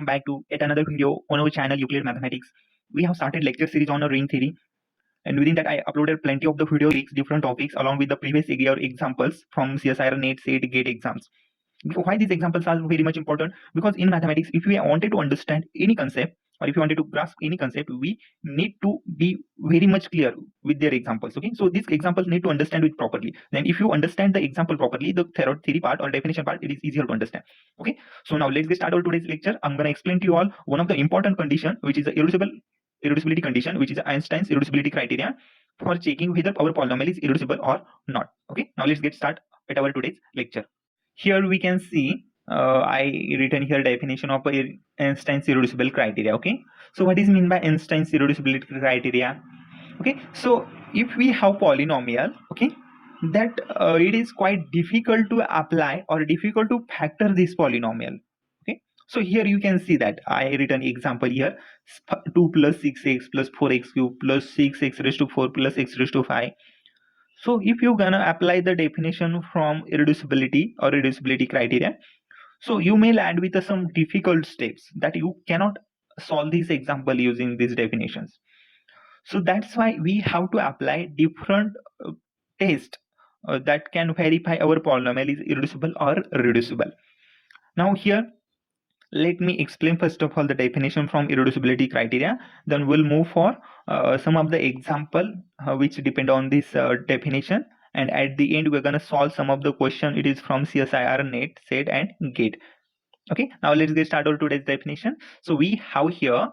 welcome back to yet another video on our channel Euclid Mathematics. We have started lecture series on a ring theory, and within that I uploaded plenty of the videos, different topics along with the previous year examples from CSIR NET SET Gate exams. Why these examples are very much important? Because in mathematics, if we wanted to understand any concept or if you wanted to grasp any concept, we need to be very much clear with their examples. Okay, so these examples need to understand it properly. Then if you understand the example properly, the theory part or definition part, it is easier to understand. Okay, so now let's get started with today's lecture. I'm going to explain to you all one of the important condition, which is the irreducibility condition, which is Einstein's irreducibility criteria for checking whether our polynomial is irreducible or not. Okay, now let's get started at our today's lecture. Here we can see I written here definition of Einstein's irreducible criteria. Okay, so what is mean by Einstein's irreducibility criteria? Okay, so if we have polynomial, okay, that it is quite difficult to apply or difficult to factor this polynomial. Okay, so here you can see that I written example here: 2 plus 6x plus 4x cube plus 6x raised to 4 plus x raised to 5. So if you're gonna apply the definition from irreducibility or reducibility criteria, so you may land with some difficult steps that you cannot solve this example using these definitions. So that's why we have to apply different tests that can verify our polynomial is irreducible or reducible. Now here, let me explain first of all the definition from irreducibility criteria, then we'll move for some of the example which depend on this definition, and at the end we're going to solve some of the question. It is from CSIR NET SET and GATE. Okay, now let's get started with today's definition. So we have here,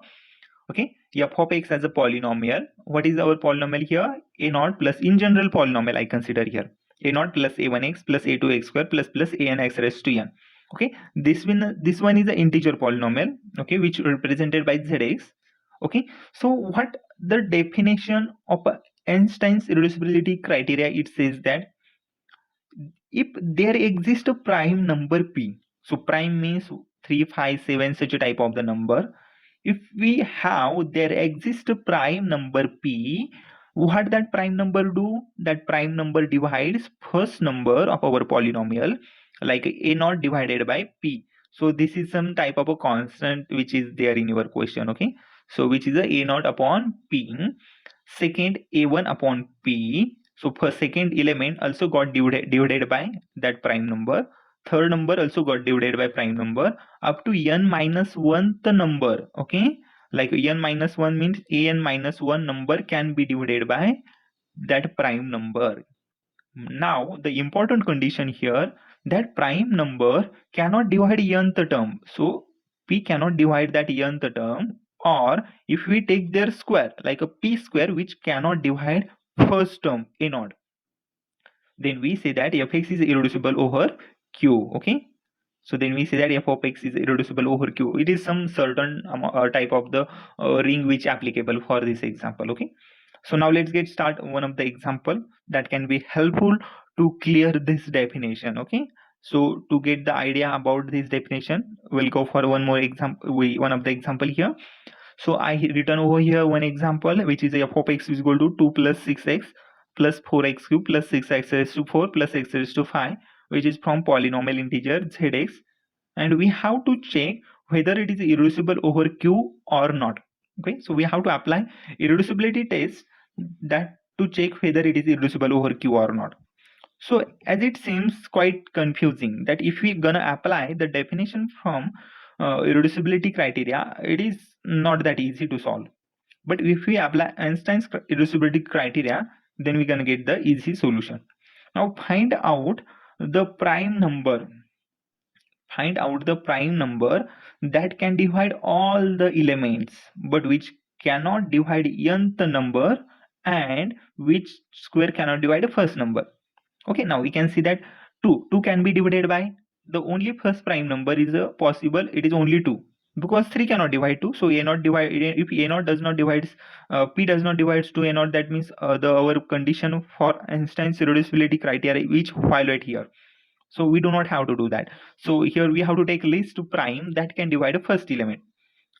okay, f of x as a polynomial. What is our polynomial here? A naught plus, in general polynomial I consider here, a naught plus a1x plus a2x square plus an x raised to n. Okay, this one is an integer polynomial, okay, which represented by zx. Okay, so what the definition of Einstein's irreducibility criteria, it says that if there exists a prime number p, so prime means 3, 5, 7, such a type of the number. If we have there exists a prime number p, what that prime number do? That prime number divides first number of our polynomial, like a naught divided by p. So this is some type of a constant which is there in your question. Okay, so which is a naught upon p. Second, a1 upon p. So for second element also got divided by that prime number. Third number also got divided by prime number up to n minus 1th number. Okay, like n minus 1 means an minus 1 number can be divided by that prime number. Now the important condition here, that prime number cannot divide nth term. So p cannot divide that nth term, or if we take their square like a p square which cannot divide first term a naught, then we say that fx is irreducible over q. Okay, so then we say that f of x is irreducible over q. It is some certain type of the ring which applicable for this example. Okay, so now let's get start one of the example that can be helpful to clear this definition. Okay, so to get the idea about this definition, we'll go for one more example, one of the example here. So I written over here one example which is f of x is equal to 2 plus 6x plus 4x cube plus 6x raised to 4 plus x raised to 5, which is from polynomial integer zx, and we have to check whether it is irreducible over q or not. Okay, so we have to apply irreducibility test that to check whether it is irreducible over q or not. So as it seems quite confusing that if we gonna apply the definition from irreducibility criteria, it is not that easy to solve. But if we apply Einstein's irreducibility criteria, then we're gonna get the easy solution. Now find out the prime number. Find out the prime number that can divide all the elements but which cannot divide nth number and which square cannot divide the first number. Okay, now we can see that 2 can be divided by the only first prime number is possible, it is only 2, because 3 cannot divide 2. So a naught divide, if a naught does not divide p does not divides to a naught, that means our condition for Einstein's irreducibility criteria which violate here. So we do not have to do that. So here we have to take least prime that can divide the first element.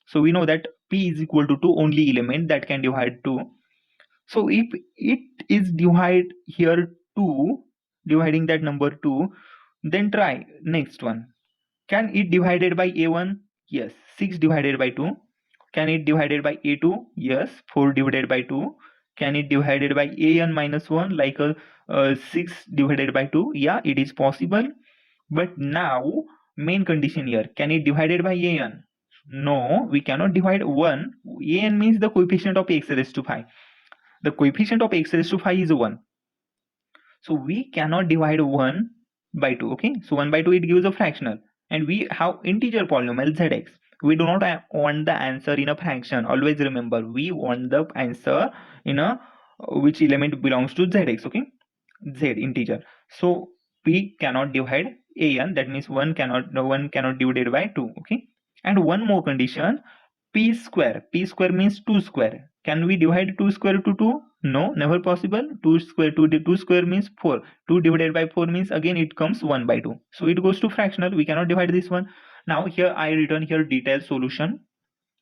So we know that p is equal to 2 only element that can divide 2. So if it is divide here 2, dividing that number 2, then try next one. Can it divided by a1? Yes. 6 divided by 2. Can it divided by a2? Yes. 4 divided by 2. Can it divided by an minus 1 like 6 divided by 2? Yeah, it is possible. But now main condition here, can it divided by an? No, we cannot divide 1. An means the coefficient of x raised to 5. The coefficient of x raised to 5 is 1. So we cannot divide 1 by 2. Okay, so 1 by 2 it gives a fractional, and we have integer polynomial zx. We do not want the answer in a fraction. Always remember, we want the answer in a which element belongs to zx. Okay, z integer. So we cannot divide an, that means one cannot divide by 2. Okay, and one more condition, p square means 2 square. Can we divide 2 square to 2? No, never possible. 2 square means 4. 2 divided by 4 means again it comes 1 by 2, so it goes to fractional. We cannot divide this one. Now here I written here detailed solution.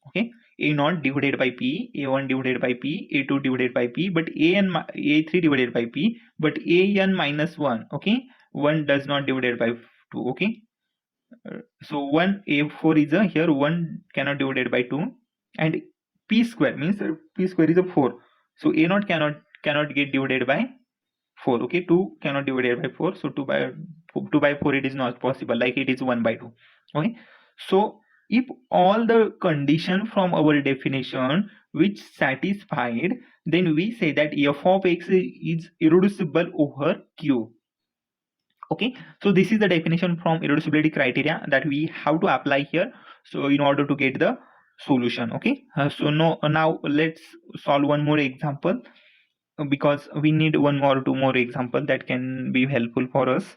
Okay, a0 divided by p, a1 divided by p, a2 divided by p, but a3 divided by p, but an minus 1. Okay, 1 does not divided by 2. Okay, so 1 a4 is a, here 1 cannot divided by 2, and p square means p square is a 4, so a0 cannot get divided by 4. Okay, 2 cannot divided by 4, so 2 by 4 it is not possible, like it is 1 by 2. Okay, so if all the condition from our definition which satisfied, then we say that f of x is irreducible over q. Okay, so this is the definition from irreducibility criteria that we have to apply here, so in order to get the solution. Okay, now let's solve one more example, because we need one or two more example that can be helpful for us.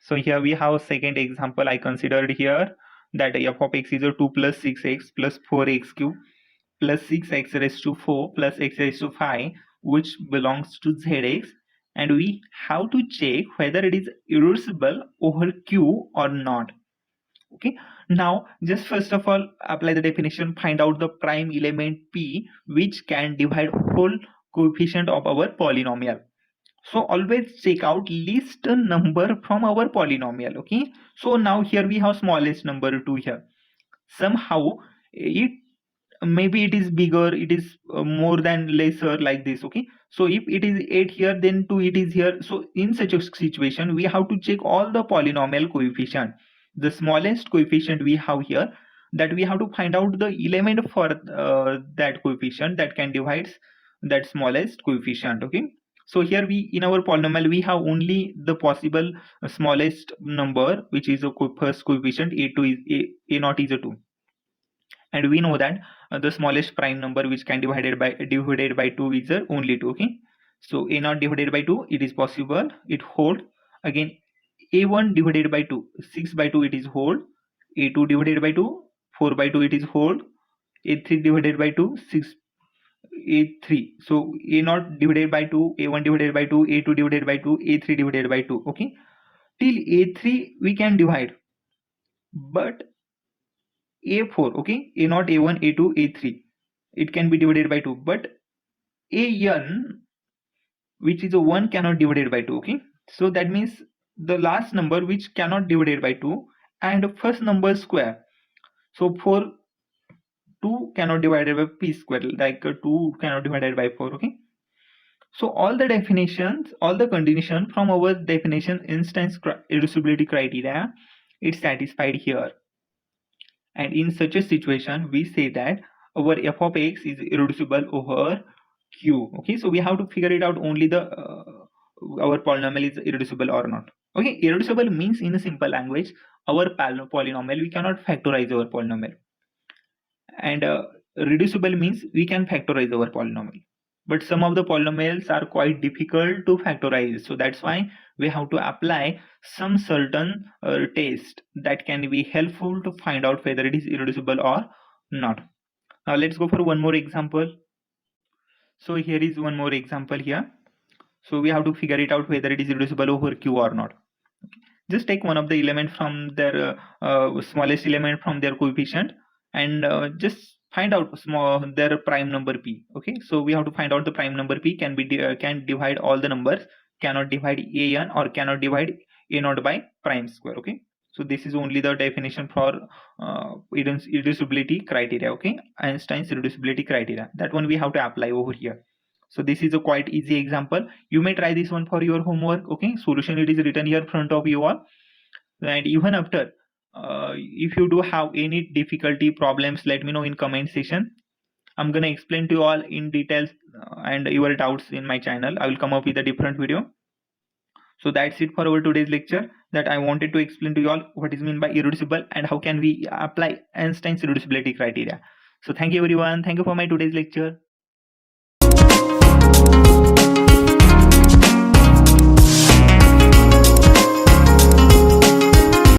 So here we have second example I considered here, that f of x is a 2 plus 6x plus 4x cube plus 6x raised to 4 plus x raised to 5, which belongs to zx, and we have to check whether it is irreducible over q or not. Okay, now just first of all apply the definition, find out the prime element p which can divide whole coefficient of our polynomial. So always check out least number from our polynomial. Okay, so now here we have smallest number 2 here. Somehow it maybe it is bigger, it is more than lesser, like this. Okay, so if it is 8 here, then 2 it is here. So in such a situation we have to check all the polynomial coefficient. The smallest coefficient we have here, that we have to find out the element for that coefficient that can divide that smallest coefficient. Okay, so here we, in our polynomial, we have only the possible smallest number, which is a first coefficient a2 is a0 is a 2, and we know that the smallest prime number which can divided by 2 is only 2. Okay, so a0 divided by 2 it is possible, it hold. Again a1 divided by 2, 6 by 2 it is hold. A2 divided by 2, 4 by 2 it is hold. A3 divided by 2, 6 a3, so a0 divided by 2, a1 divided by 2, a2 divided by 2, a3 divided by 2. Okay, till a3 we can divide, but a4, okay, a0, a1, a2, a3 it can be divided by 2, but an, which is a 1, cannot divided by 2. Okay, so that means the last number which cannot divided by 2 and first number square. So for 2 cannot divided by p square, like 2 cannot divided by 4. Okay, so all the definitions, all the condition from our definition instance irreducibility criteria, it's satisfied here. And in such a situation we say that our f of x is irreducible over q. Okay, so we have to figure it out only the our polynomial is irreducible or not. Okay, irreducible means, in a simple language, our polynomial we cannot factorize our polynomial, and reducible means we can factorize our polynomial, but some of the polynomials are quite difficult to factorize. So that's why we have to apply some certain test that can be helpful to find out whether it is irreducible or not. Now let's go for one more example. So here is one more example here. So we have to figure it out whether it is reducible over q or not. Just take one of the element from their smallest element from their coefficient, and just find out their prime number p. Okay, so we have to find out the prime number p can be can divide all the numbers, cannot divide an or cannot divide a0 by prime square. Okay, So this is only the definition for irreducibility criteria. Okay, Einstein's irreducibility criteria. That one we have to apply over here. So this is a quite easy example. You may try this one for your homework. Okay, solution it is written here in front of you all. And even after, if you do have any difficulty problems, let me know in comment section. I'm gonna explain to you all in details and your doubts in my channel. I will come up with a different video. So that's it for our today's lecture, that I wanted to explain to you all what is meant by irreducible and how can we apply Einstein's irreducibility criteria. So thank you everyone. Thank you for my today's lecture.